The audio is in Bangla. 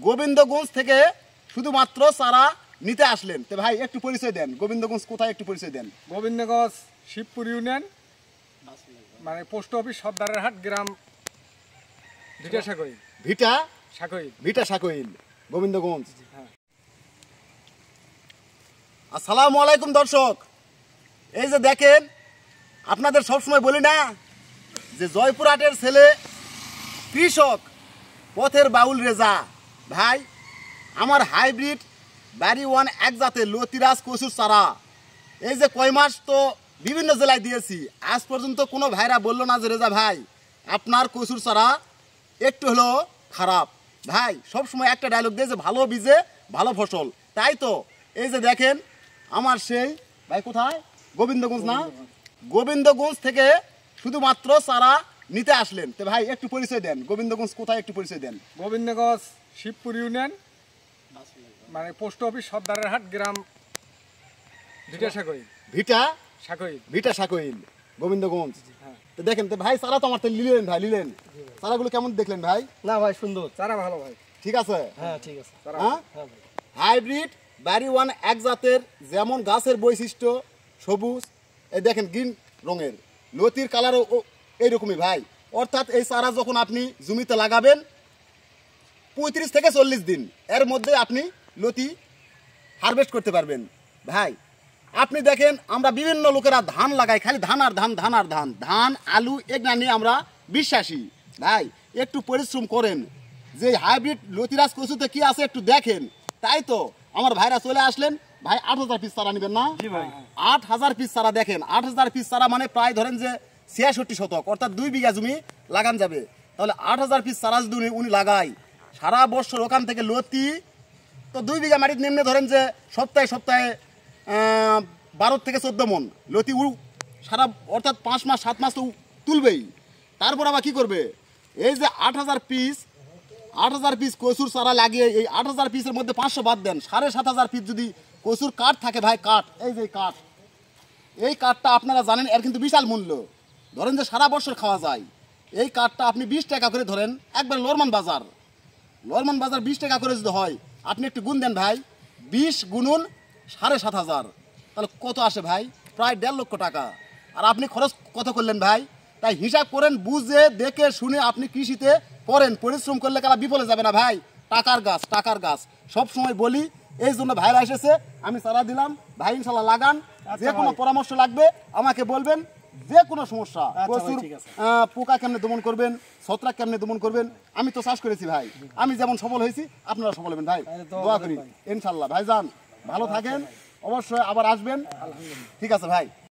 গোবিন্দগঞ্জ থেকে শুধুমাত্র চারা নিতে আসলেন। তো ভাই একটু পরিচয় দেন, গোবিন্দগঞ্জ কোথায় একটু পরিচয় দেন। গোবিন্দগঞ্জ শিবপুর ইউনিয়ন, মানে পোস্ট অফিস সর্দারের হাট, গ্রাম ভিটা সাকইল। ভিটা সাকইল, ভিটা সাকইল, গোবিন্দগঞ্জ। হ্যাঁ। আসসালামু আলাইকুম দর্শক, এই যে দেখেন, আপনাদের সবসময় বলি না যে জয়পুরহাটের ছেলে কৃষক পথের বাউল রেজা ভাই, আমার হাইব্রিড বাড়ি ওয়ান এক জাতের লতিরাজ কচুর চারা এই যে কয় মাস তো বিভিন্ন জেলায় দিয়েছি, আজ পর্যন্ত কোনো ভাইরা বললো না যে রেজা ভাই আপনার কচুর চারা একটু হলো খারাপ। ভাই সবসময় একটা ডায়লগ দিয়ে যে ভালো বীজে ভালো ফসল, তাই তো এই যে দেখেন আমার সেই ভাই কোথায়, গোবিন্দগঞ্জ না, গোবিন্দগঞ্জ থেকে শুধুমাত্র চারা নিতে আসলেন। তো ভাই একটু পরিচয় দেন, গোবিন্দগঞ্জ কোথায় একটু পরিচয় দেন। গোবিন্দগঞ্জ শিবপুর ইউনিয়ন, মানে পোস্ট অফিস সর্দারের হাট, গ্রাম ভিটা সাকইল। ভিটা সাকইল, ভিটা সাকইল, গোবিন্দগঞ্জ। হ্যাঁ। তো দেখেন তো ভাই চারা তো আমার তো নিলেন ভাই, নিলেন চারাগুলো কেমন দেখলেন ভাই? না ভাই সুন্দর চারা ভালো ভাই। ঠিক আছে, হ্যাঁ ঠিক আছে চারা হ্যাঁ হ্যাঁ ভাই হাইব্রিড বাড়ি ওয়ান এক জাতের, যেমন গাছের বৈশিষ্ট্য সবুজ, এই দেখেন গ্রিন রঙের, লতির কালারও এইরকমই ভাই। অর্থাৎ এই চারা যখন আপনি জমিতে লাগাবেন 35 থেকে 40 দিন এর মধ্যে আপনি লতি হারভেস্ট করতে পারবেন। ভাই আপনি দেখেন আমরা বিভিন্ন লোকেরা ধান লাগাই, খালি ধান আর ধান, ধান আর ধান, ধান আলু এগুলা নিয়ে আমরা বিশ্বাসী। ভাই একটু পরিশ্রম করেন, যে হাইব্রিড লতিরাজ কচুতে কি আছে একটু দেখেন। তাই তো আমার ভাইরা চলে আসলেন। ভাই 8000 পিস চারা নেবেন না? 8000 পিস চারা, দেখেন 8000 পিস চারা মানে প্রায় ধরেন যে 66 শতক, অর্থাৎ 2 বিঘা জমি লাগান যাবে। তাহলে 8000 পিস চারা যদি উনি লাগায় সারা বছর ওখান থেকে লতি তো 2 বিঘা মাটির নিম্নে ধরেন যে সপ্তাহে সপ্তাহে 12 থেকে 14 মন লতি সারা, অর্থাৎ 5 মাস 7 মাস তো তুলবেই। তারপর আবার কি করবে, এই যে 8000 পিস কচুর চারা লাগিয়ে এই 8000 পিসের মধ্যে 500 বাদ দেন, 7500 পিস যদি কচুর কাঠ থাকে ভাই, কাঠ এই যে কাঠ, এই কাঠটা আপনারা জানেন এর কিন্তু বিশাল মূল্য, ধরেন যে সারা বছর খাওয়া যায়। এই কাঠটা আপনি 20 টাকা করে ধরেন, একবার লরমান বাজার 20 টাকা করে যদি হয়, আপনি একটু গুণ দেন ভাই, 20 গুণুন 7500, তাহলে কত আসে ভাই? প্রায় 1.5 লক্ষ টাকা। আর আপনি খরচ কত করলেন ভাই? তাই হিসাব করেন, বুঝে দেখে শুনে আপনি কৃষিতে করেন, পরিশ্রম করলে কারা বিফলে যাবে না ভাই। টাকার গাছ, টাকার গাছ সব সময় বলি, এই জন্য ভাইরা এসেছে, আমি চারা দিলাম ভাই, ইনশাল্লাহ লাগান। যে কোনো পরামর্শ লাগবে আমাকে বলবেন, যে কোনো সমস্যা, প্রচুর পোকা কেমনে দমন করবেন, ছত্রাক কেমনে দমন করবেন, আমি তো চাষ করেছি ভাই, আমি যেমন সফল হয়েছি আপনারা সফল হবেন ভাই, দোয়া করি ইনশাল্লাহ। ভাই যান ভালো থাকেন, অবশ্যই আবার আসবেন। ঠিক আছে ভাই।